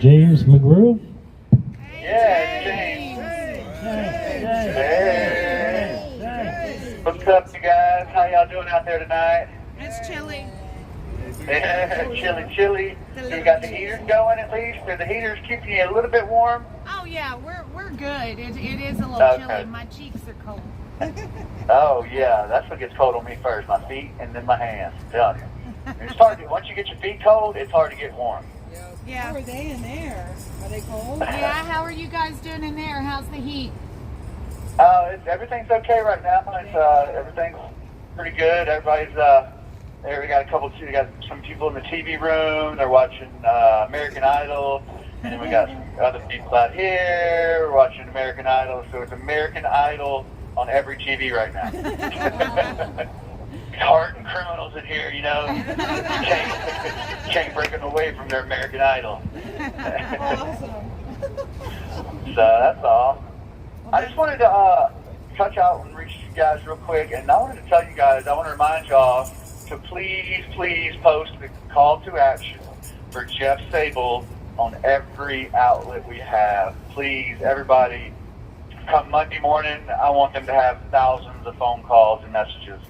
James McGrew. Yeah, James. Hey. What's up, you guys? How y'all doing out there tonight? It's chilly. Yeah, chilly. You got the heaters going at least? Are the heaters keeping you a little bit warm? Oh yeah, we're good. It is a little chilly. My cheeks are cold. Oh yeah, that's what gets cold on me first. My feet and then my hands. I'm telling you. It's hard to, once you get your feet cold, it's hard to get warm. Yeah. How are they in there? Are they cold? Yeah, how are you guys doing in there? How's the heat? Everything's okay right now. Everything's pretty good. Everybody's there. We got some people in the TV room. They're watching American Idol, and then we got some other people out here. We're watching American Idol. So it's American Idol on every TV right now. Hardened criminals in here, you know, can't break them away from their American Idol. Awesome. So that's all. I just wanted to touch out and reach you guys real quick, and I wanted to tell you guys, I want to remind y'all to please post the call to action for Jeff Sabol on every outlet we have. Please, everybody, come Monday morning, I want them to have thousands of phone calls and messages.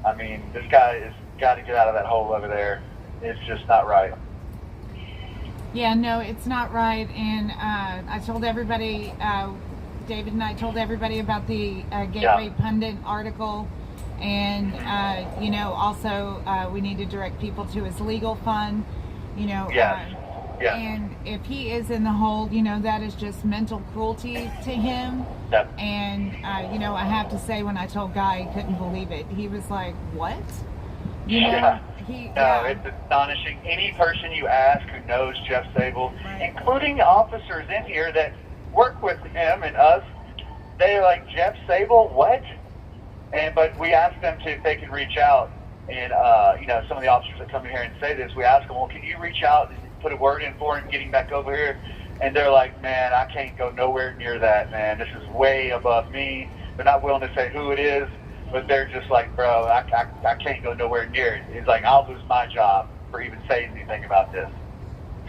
I mean, this guy has got to get out of that hole over there. It's just not right. Yeah, no, it's not right. And I told everybody, David and I told everybody about the Gateway Pundit article. And, you know, also we need to direct people to his legal fund, you know. Yes. And if he is in the hole, you know, that is just mental cruelty to him. Yep. And, you know, I have to say, when I told Guy, he couldn't believe it. He was like, what? You know, it's astonishing. Any person you ask who knows Jeff Sabol, including officers in here that work with him and us, they're like, Jeff Sabol, what? But we asked them if they can reach out. And, you know, some of the officers that come in here and say this, we ask them, well, can you reach out and put a word in for him getting back over here? And they're like, man, I can't go nowhere near that, man. This is way above me. They're not willing to say who it is, but they're just like, bro, I can't go nowhere near it. It's like, I'll lose my job for even saying anything about this.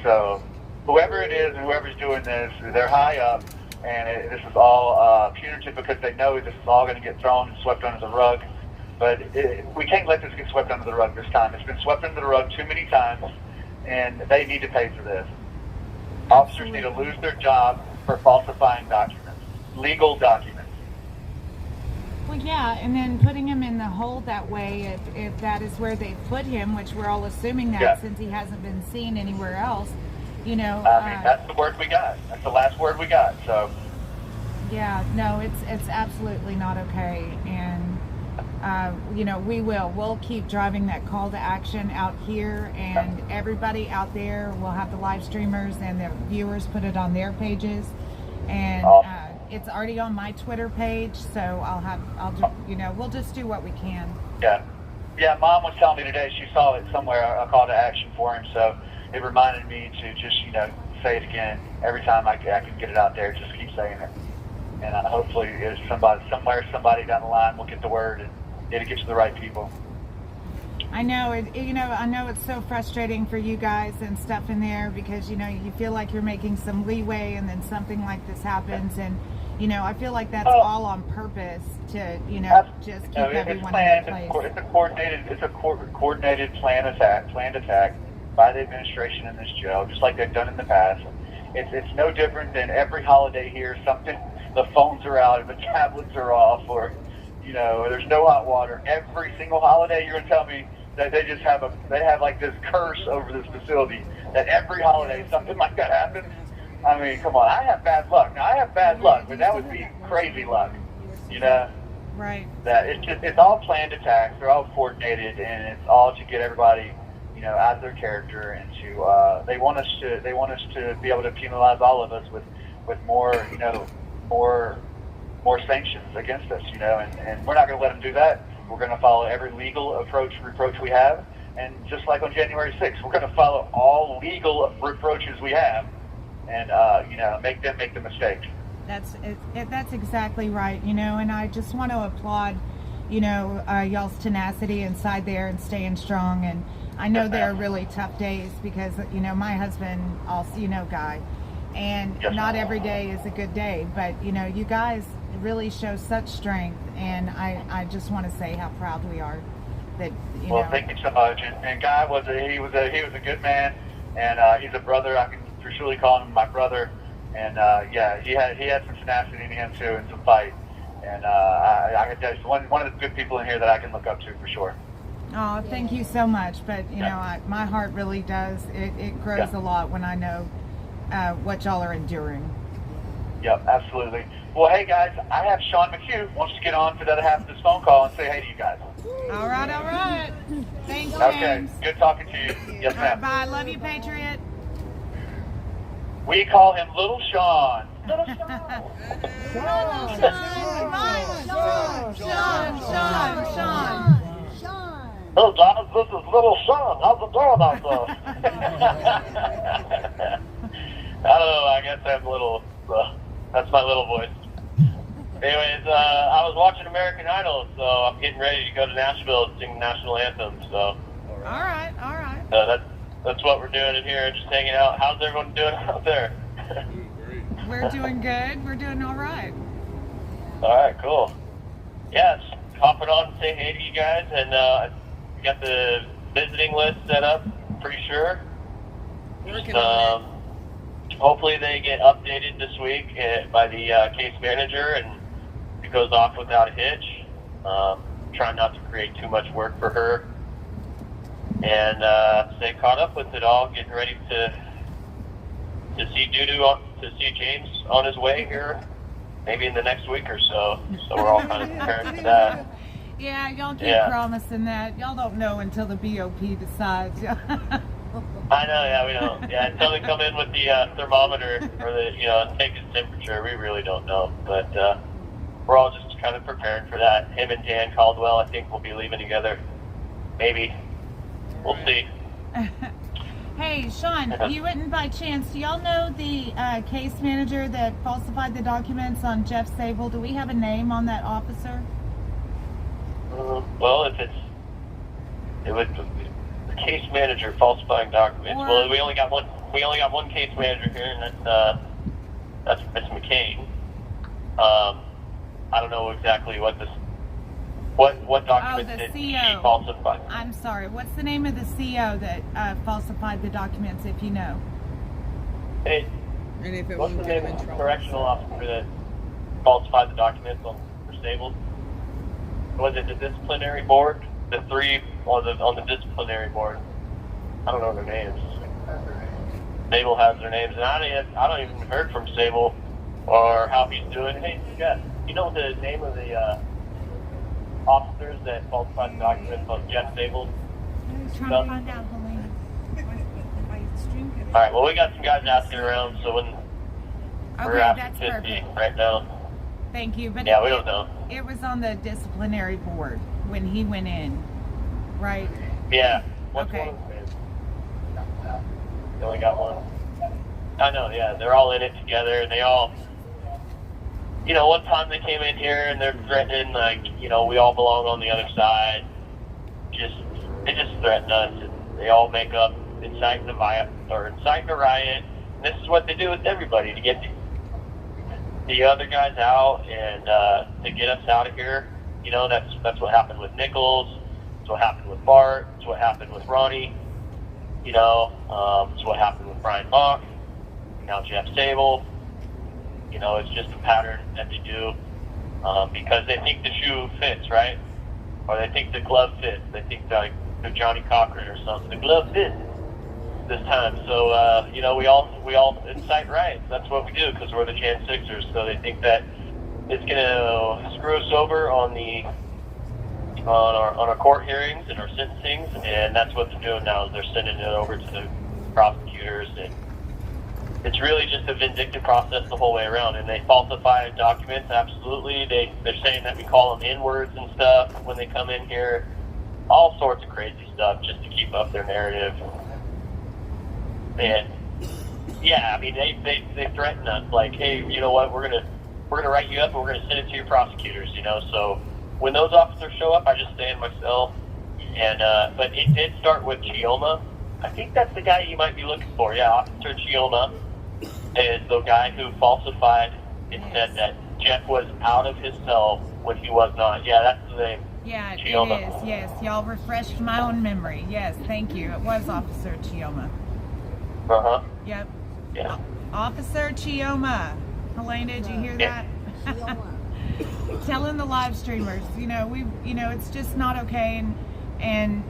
So whoever it is and whoever's doing this, they're high up, and this is all punitive because they know this is all going to get thrown and swept under the rug. But we can't let this get swept under the rug this time. It's been swept under the rug too many times, and they need to pay for this. Officers need to lose their job for falsifying documents, legal documents. Well, yeah, and then putting him in the hole that way, if that is where they put him, which we're all assuming that since he hasn't been seen anywhere else, you know. I mean, that's the word we got. That's the last word we got. So. Yeah, no, it's absolutely not okay, and you know, we'll keep driving that call to action out here, and everybody out there will have the live streamers and the viewers put it on their pages, and it's already on my Twitter page, so you know, we'll just do what we can. Yeah, Mom was telling me today she saw it somewhere, a call to action for him, so it reminded me to just, you know, say it again every time I can get it out there. Just keep saying it, and hopefully somebody down the line will get the word and it'll get to the right people. I know I know it's so frustrating for you guys and stuff in there, because, you know, you feel like you're making some leeway and then something like this happens, and, you know, I feel like that's all on purpose to, you know, just keep everyone in place. It's a coordinated planned attack by the administration in this jail, just like they've done in the past. It's no different than every holiday here. The phones are out, the tablets are off, or, you know, there's no hot water. Every single holiday, you're gonna tell me that they have like this curse over this facility that every holiday something like that happens. I mean, come on, I have bad luck. Now, I have bad luck, but that would be crazy luck, you know? Right. That it's all planned attacks. They're all coordinated, and it's all to get everybody, you know, out of their character, and to they want us to be able to penalize all of us with more, you know, more sanctions against us, you know, and we're not going to let them do that. We're going to follow every legal reproach we have, and just like on January 6th, we're going to follow all legal reproaches we have, and you know, make them make the mistake. That's exactly right, you know, and I just want to applaud, you know, y'all's tenacity inside there and staying strong, and I know they're really tough days because, you know, my husband also, you know, Guy, and Yes. not every day is a good day, but, you know, you guys really show such strength, and I just want to say how proud we are that, you Well, know. thank you so much. And Guy was he was a good man, and he's a brother. I can for surely call him my brother. And yeah, he had some tenacity in him too, and some fight. And I can tell you, one of the good people in here that I can look up to for sure. Oh, thank you so much. But, you know, my heart really does. It grows a lot when I know what y'all are enduring. Yep, absolutely. Well, hey guys, I have Sean McHugh. Wants to get on for the other half of this phone call and say hey to you guys. All right, all right. Thanks, James. Okay, good talking to you. Yes, All right, ma'am. bye. Love you, Patriot. We call him Little Sean. Little Sean. Sean. Hey guys, this is Little Sean. How's it going out there? I don't know, I guess I'm little, that's my little voice. Anyways, I was watching American Idol, so I'm getting ready to go to Nashville and sing the national anthem, so. All right. That's what we're doing in here, just hanging out. How's everyone doing out there? We're doing good. We're doing all right. Alright, cool. Yeah, just hopping on and say hey to you guys, and we got the visiting list set up, pretty sure. Working on Hopefully they get updated this week by the case manager, and it goes off without a hitch. Trying not to create too much work for her, and stay caught up with it all. Getting ready to see to see James on his way here, maybe in the next week or so. So we're all kind of preparing for that. Yeah, y'all keep promising that. Y'all don't know until the BOP decides. I know, yeah, we don't. Yeah, until they come in with the thermometer or and take his temperature, we really don't know. But we're all just kind of preparing for that. Him and Dan Caldwell, I think, will be leaving together. Maybe. We'll see. Hey, Sean, you wouldn't by chance, do y'all know the case manager that falsified the documents on Jeff Sabol? Do we have a name on that officer? Well, it would the case manager falsifying documents. Well, we only got one case manager here, and that's McCain. I don't know exactly what documents did she falsify. I'm sorry. What's the name of the CO that falsified the documents, if you know? Hey, And if it what's won't the get name him in of the trouble. correctional officer that falsified the documents for Sabol? Was it the disciplinary board? The three on the disciplinary board. I don't know their names. Sabol has their names, and I don't even heard from Sabol or how he's doing. Hey, Jeff, you know the name of the officers that falsified the documents on Jeff Sabol? I'm trying to find out, Helene. All right. Well, we got some guys asking around, so when we're Okay, asking that's 50 perfect. right now. Thank you. But Yeah, we don't know. It was on the disciplinary board when he went in, right? Yeah. What's Okay. one of them? They only got one. I know. Yeah, they're all in it together, and they all. One time they came in here and they're threatening, we all belong on the other side. They just threaten us, and they all make up inciting a riot. And this is what they do with everybody to get the other guys out and to get us out of here. That's what happened with Nichols. It's what happened with Bart. It's what happened with Ronnie. It's what happened with Brian Bach. Now Jeff Sabol. It's just a pattern that they do because they think the shoe fits, right? Or they think the glove fits. They think they're Johnny Cochran or something. The glove fits this time. So, we all incite riots. That's what we do because we're the Jan Sixers. So they think that it's going to screw us over on our court hearings and our sentencings, and that's what they're doing now is they're sending it over to the prosecutors, and it's really just a vindictive process the whole way around. And they falsify documents, absolutely. They're saying that we call them N-words and stuff when they come in here, all sorts of crazy stuff just to keep up their narrative. And yeah, I mean they threaten us like, hey, you know what, we're gonna write you up and we're gonna send it to your prosecutors. So when those officers show up, I just stay in my cell And but it did start with Chioma. I think that's the guy you might be looking for. Yeah, Officer Chioma is the guy who falsified and said that Jeff was out of his cell when he was not. Yeah, that's the name. Yeah, Chioma. it is. Yes, y'all refreshed my own memory. Yes, thank you. It was Officer Chioma. Uh-huh. Yep. Yeah. Officer Chioma. Helena, did you hear that? Telling the live streamers, it's just not okay, and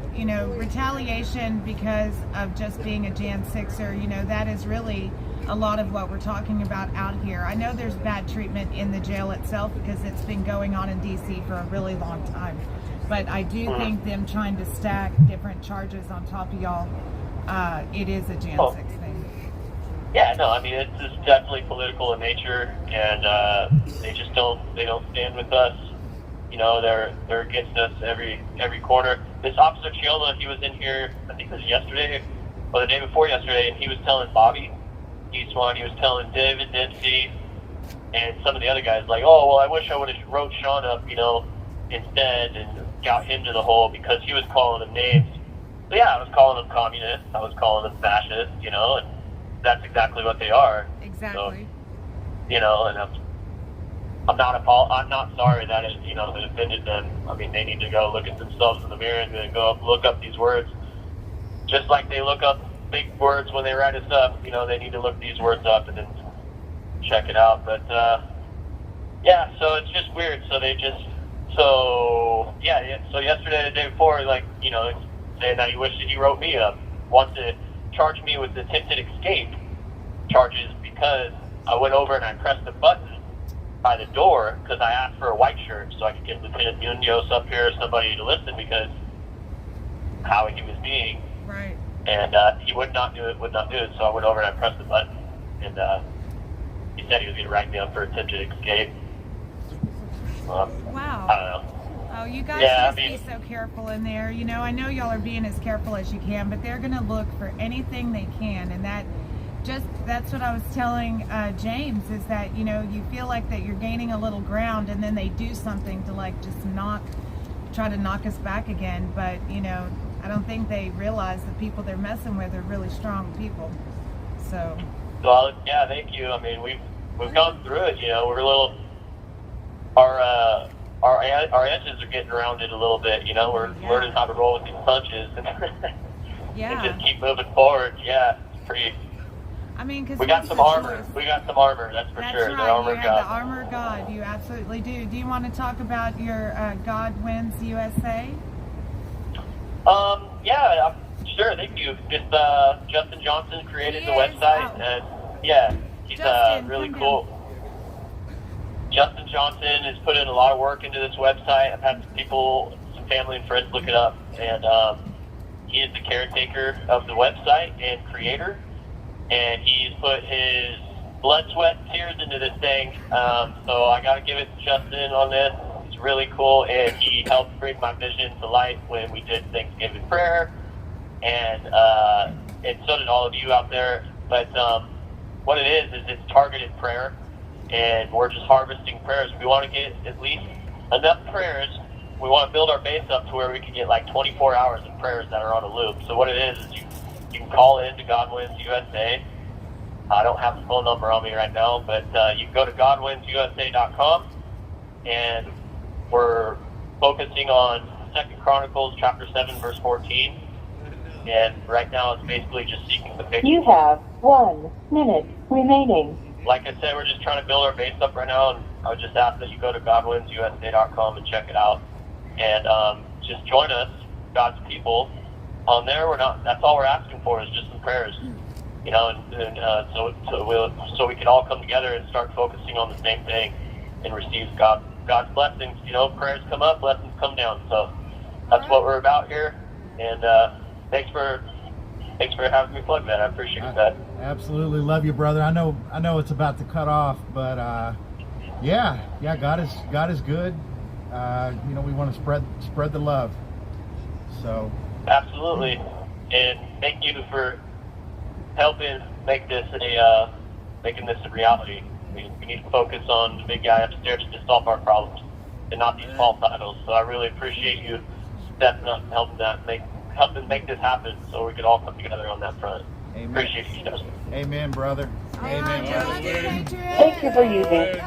retaliation because of just being a Jan 6er, that is really a lot of what we're talking about out here. I know there's bad treatment in the jail itself because it's been going on in DC for a really long time, but I do think them trying to stack different charges on top of y'all, it is a Jan 6 thing. Yeah, no, I mean, it's just definitely political in nature, and they don't stand with us. They're against us every corner. This Officer Chioma, he was in here, I think it was yesterday, or the day before yesterday, and he was telling Bobby Eastwan, he was telling David Dempsey, and some of the other guys, like, oh, well, I wish I would have wrote Sean up, instead, and got him to the hole, because he was calling them names. So yeah, I was calling them communists, I was calling them fascists, and that's exactly what they are. Exactly. So, and I'm not sorry that it offended them. I mean, they need to go look at themselves in the mirror and then go look up these words, just like they look up big words when they write us up. They need to look these words up and then check it out. But yeah, so it's just weird. So so yesterday, the day before, saying that he wished that he wrote me up, wants to charge me with attempted escape charges because I went over and I pressed the button by the door because I asked for a white shirt so I could get Lieutenant Munoz up here, somebody to listen, because how he was being. Right. And he would not do it, so I went over and I pressed the button, and he said he was going to write me up for attempted escape. Wow. I don't know. Oh, you guys be so careful in there. I know y'all are being as careful as you can, but they're going to look for anything they can, and that's what I was telling James, is that, you feel like that you're gaining a little ground, and then they do something to just try to knock us back again. But, I don't think they realize the people they're messing with are really strong people. So. Well, yeah, thank you. I mean, we've gone through it, we're a little, our edges are getting rounded a little bit, we're learning how to roll with these punches and, and just keep moving forward. Yeah, it's pretty. I mean, because we got some armor. We got some armor. That's for sure. Right. The armor you of God. The armor of God. You absolutely do. Do you want to talk about your God Wins USA? Yeah, sure. Thank you. It's Justin Johnson created the website, and yeah, he's really cool. Justin Johnson has put in a lot of work into this website. I've had some family and friends look it up, and he is the caretaker of the website and creator. And he's put his blood, sweat, and tears into this thing. So I got to give it to Justin on this. It's really cool, and he helped bring my vision to light when we did Thanksgiving prayer, and so did all of you out there. But what it is it's targeted prayer, and we're just harvesting prayers. We want to get at least enough prayers. We want to build our base up to where we can get 24 hours of prayers that are on a loop. So what it is you can call in to God Wins USA. I don't have the phone number on me right now, but you can go to GodWinsUSA.com, and we're focusing on 2 Chronicles chapter 7, verse 14. And right now it's basically just seeking the faith. You have 1 minute remaining. Like I said, we're just trying to build our base up right now, and I would just ask that you go to GodWinsUSA.com and check it out. And just join us, God's people. On there, that's all we're asking for is just some prayers, so we can all come together and start focusing on the same thing and receive God's blessings. Prayers come up, blessings come down. So that's what we're about here. And thanks for having me plug that. I appreciate that. Absolutely love you, brother. I know it's about to cut off, but yeah, God is good. We want to spread the love. So. Absolutely, and thank you for helping make this making this a reality. We need to focus on the big guy upstairs to solve our problems, and not these false idols. So I really appreciate you stepping up and helping make this happen so we could all come together on that front. Amen. Appreciate you, Justin. Amen, brother. All Amen, right, brother. Patriot. Thank you for using